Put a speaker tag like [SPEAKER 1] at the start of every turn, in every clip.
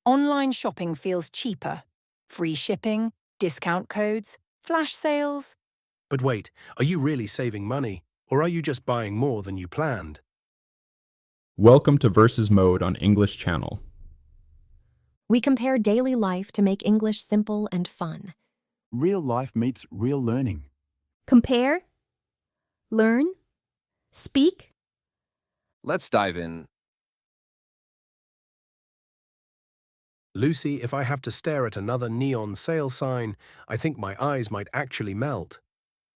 [SPEAKER 1] Online shopping feels cheaper. Free shipping, discount codes, flash sales.
[SPEAKER 2] But wait, are you really saving money, or are you just buying more than you planned?
[SPEAKER 3] Welcome to Versus Mode on English Channel.
[SPEAKER 4] We compare daily life to make English simple and fun.
[SPEAKER 5] Real life meets real learning.
[SPEAKER 6] Compare, learn, speak.
[SPEAKER 7] Let's dive in.
[SPEAKER 2] Lucy, if I have to stare at another neon sale sign, I think my eyes might actually melt.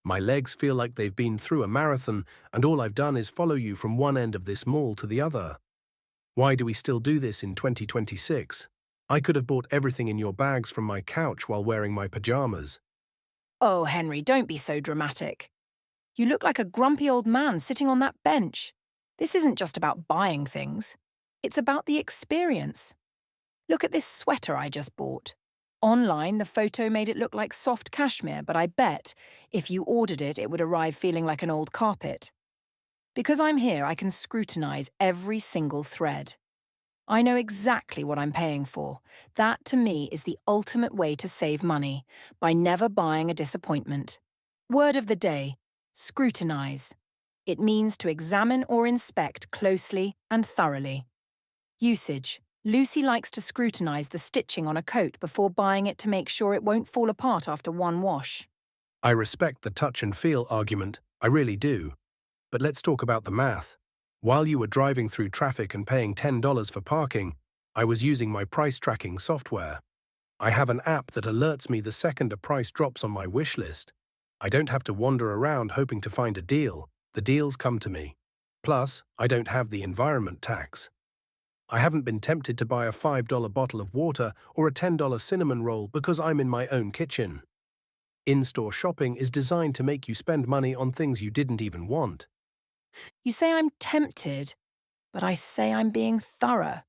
[SPEAKER 2] My legs feel like they've been through a marathon, and all I've done is follow you from one end of this mall to the other. Why do we still do this in 2026? I could have bought everything in your bags from my couch while wearing my pajamas.
[SPEAKER 1] Oh, Henry, don't be so dramatic. You look like a grumpy old man sitting on that bench. This isn't just about buying things. It's about the experience. Look at this sweater I just bought. Online, the photo made it look like soft cashmere, but I bet if you ordered it, it would arrive feeling like an old carpet. Because I'm here, I can scrutinize every single thread. I know exactly what I'm paying for. That, to me, is the ultimate way to save money, by never buying a disappointment. Word of the day: scrutinize. It means to examine or inspect closely and thoroughly. Usage: Lucy likes to scrutinize the stitching on a coat before buying it to make sure it won't fall apart after one wash.
[SPEAKER 2] I respect the touch and feel argument, I really do. But let's talk about the math. While you were driving through traffic and paying $10 for parking, I was using my price tracking software. I have an app that alerts me the second a price drops on my wish list. I don't have to wander around hoping to find a deal. The deals come to me. Plus, I don't have the environment tax. I haven't been tempted to buy a $5 bottle of water or a $10 cinnamon roll because I'm in my own kitchen. In-store shopping is designed to make you spend money on things you didn't even want.
[SPEAKER 1] You say I'm tempted, but I say I'm being thorough.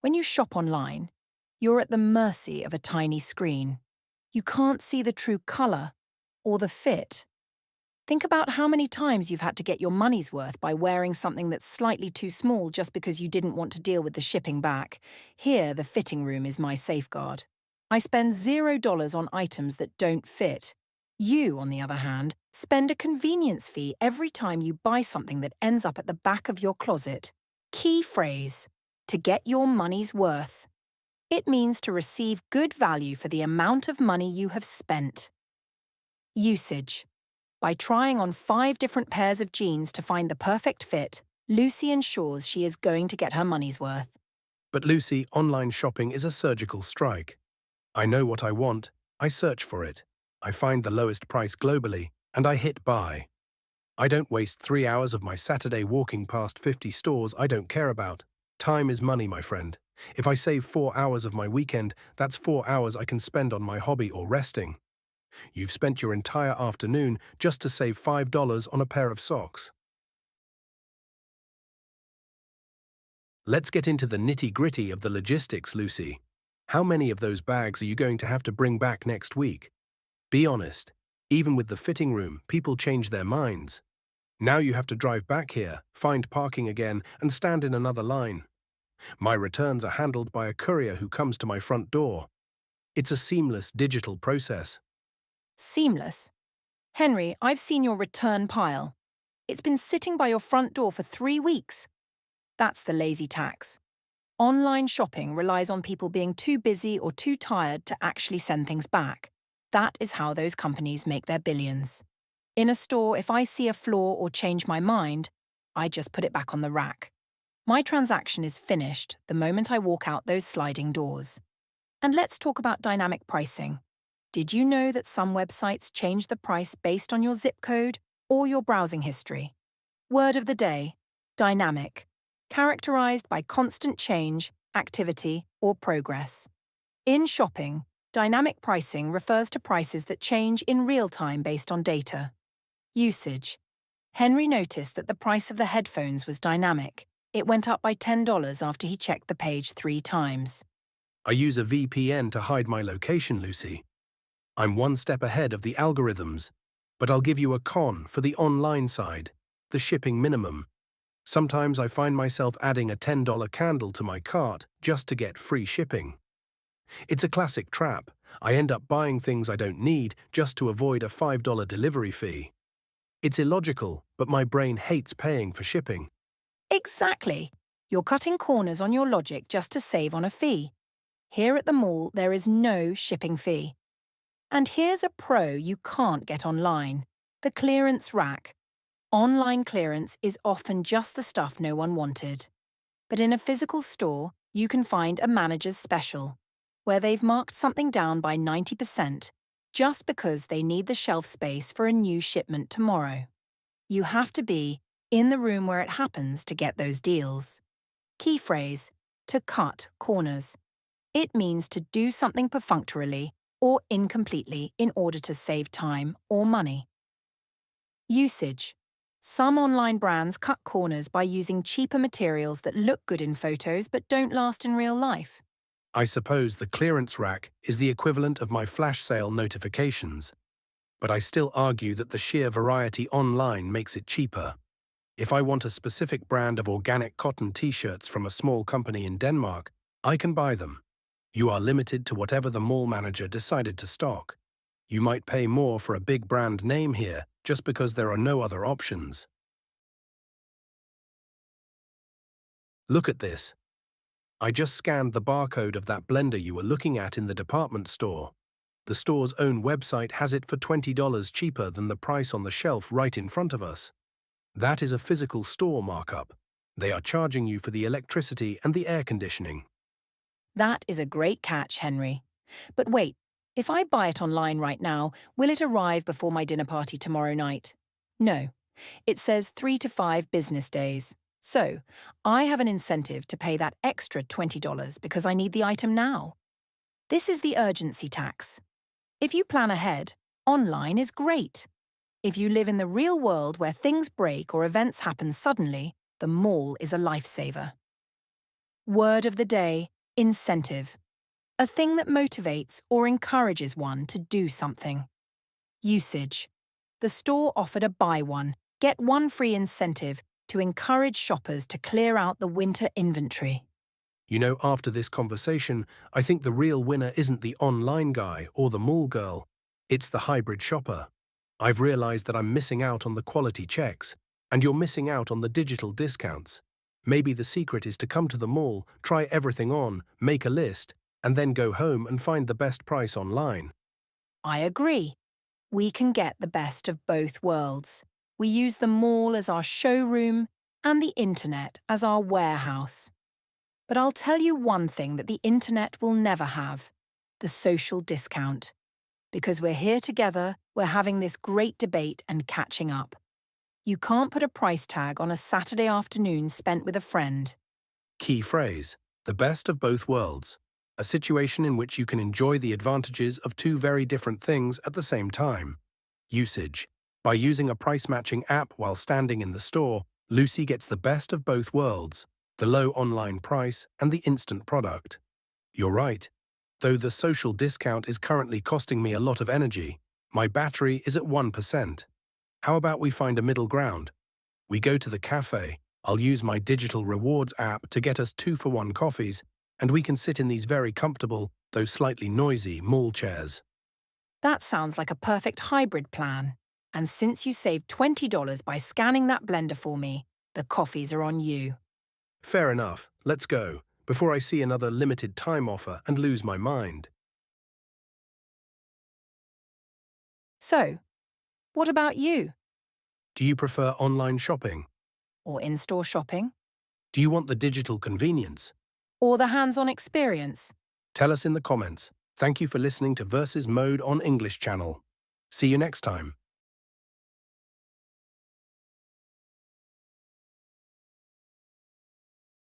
[SPEAKER 1] When you shop online, you're at the mercy of a tiny screen. You can't see the true colour or the fit. Think about how many times you've had to get your money's worth by wearing something that's slightly too small just because you didn't want to deal with the shipping back. Here, the fitting room is my safeguard. I spend $0 on items that don't fit. You, on the other hand, spend a convenience fee every time you buy something that ends up at the back of your closet. Key phrase: to get your money's worth. It means to receive good value for the amount of money you have spent. Usage: by trying on 5 different pairs of jeans to find the perfect fit, Lucy ensures she is going to get her money's worth.
[SPEAKER 2] But Lucy, online shopping is a surgical strike. I know what I want, I search for it. I find the lowest price globally, and I hit buy. I don't waste 3 hours of my Saturday walking past 50 stores I don't care about. Time is money, my friend. If I save 4 hours of my weekend, that's 4 hours I can spend on my hobby or resting. You've spent your entire afternoon just to save $5 on a pair of socks. Let's get into the nitty-gritty of the logistics, Lucy. How many of those bags are you going to have to bring back next week? Be honest, even with the fitting room, people change their minds. Now you have to drive back here, find parking again, and stand in another line. My returns are handled by a courier who comes to my front door. It's a seamless digital process.
[SPEAKER 1] Seamless? Henry, I've seen your return pile. It's been sitting by your front door for 3 weeks. That's the lazy tax. Online shopping relies on people being too busy or too tired to actually send things back. That is how those companies make their billions. In a store, if I see a flaw or change my mind, I just put it back on the rack. My transaction is finished the moment I walk out those sliding doors. And let's talk about dynamic pricing. Did you know that some websites change the price based on your zip code or your browsing history? Word of the day: dynamic, characterized by constant change, activity, or progress. In shopping, dynamic pricing refers to prices that change in real time based on data. Usage: Henry noticed that the price of the headphones was dynamic. It went up by $10 after he checked the page 3 times.
[SPEAKER 2] I use a VPN to hide my location, Lucy. I'm one step ahead of the algorithms, but I'll give you a con for the online side: the shipping minimum. Sometimes I find myself adding a $10 candle to my cart just to get free shipping. It's a classic trap. I end up buying things I don't need just to avoid a $5 delivery fee. It's illogical, but my brain hates paying for shipping.
[SPEAKER 1] Exactly. You're cutting corners on your logic just to save on a fee. Here at the mall, there is no shipping fee. And here's a pro you can't get online: the clearance rack. Online clearance is often just the stuff no one wanted. But in a physical store, you can find a manager's special, where they've marked something down by 90% just because they need the shelf space for a new shipment tomorrow. You have to be in the room where it happens to get those deals. Key phrase: to cut corners. It means to do something perfunctorily or incompletely in order to save time or money. Usage. Some online brands cut corners by using cheaper materials that look good in photos but don't last in real life.
[SPEAKER 2] I suppose the clearance rack is the equivalent of my flash sale notifications, but I still argue that the sheer variety online makes it cheaper. If I want a specific brand of organic cotton t-shirts from a small company in Denmark, I can buy them. You are limited to whatever the mall manager decided to stock. You might pay more for a big brand name here just because there are no other options. Look at this. I just scanned the barcode of that blender you were looking at in the department store. The store's own website has it for $20 cheaper than the price on the shelf right in front of us. That is a physical store markup. They are charging you for the electricity and the air conditioning.
[SPEAKER 1] That is a great catch, Henry. But wait, if I buy it online right now, will it arrive before my dinner party tomorrow night? No. It says 3 to 5 business days. So, I have an incentive to pay that extra $20 because I need the item now. This is the urgency tax. If you plan ahead, online is great. If you live in the real world where things break or events happen suddenly, the mall is a lifesaver. Word of the day: incentive. A thing that motivates or encourages one to do something. Usage. The store offered a buy one, get one free incentive to encourage shoppers to clear out the winter inventory.
[SPEAKER 2] You know, after this conversation, I think the real winner isn't the online guy or the mall girl. It's the hybrid shopper. I've realized that I'm missing out on the quality checks, and you're missing out on the digital discounts. Maybe the secret is to come to the mall, try everything on, make a list, and then go home and find the best price online.
[SPEAKER 1] I agree. We can get the best of both worlds. We use the mall as our showroom and the internet as our warehouse. But I'll tell you one thing that the internet will never have: the social discount. Because we're here together, we're having this great debate and catching up. You can't put a price tag on a Saturday afternoon spent with a friend.
[SPEAKER 2] Key phrase: the best of both worlds. A situation in which you can enjoy the advantages of two very different things at the same time. Usage. By using a price-matching app while standing in the store, Lucy gets the best of both worlds: the low online price and the instant product. You're right. Though the social discount is currently costing me a lot of energy, my battery is at 1%. How about we find a middle ground? We go to the cafe, I'll use my digital rewards app to get us 2-for-1 coffees, and we can sit in these very comfortable, though slightly noisy, mall chairs.
[SPEAKER 1] That sounds like a perfect hybrid plan. And since you saved $20 by scanning that blender for me, the coffees are on you.
[SPEAKER 2] Fair enough, let's go, before I see another limited time offer and lose my mind.
[SPEAKER 1] So, what about you?
[SPEAKER 2] Do you prefer online shopping?
[SPEAKER 1] Or in-store shopping?
[SPEAKER 2] Do you want the digital convenience?
[SPEAKER 1] Or the hands-on experience?
[SPEAKER 2] Tell us in the comments. Thank you for listening to Versus Mode on English Channel. See you next time.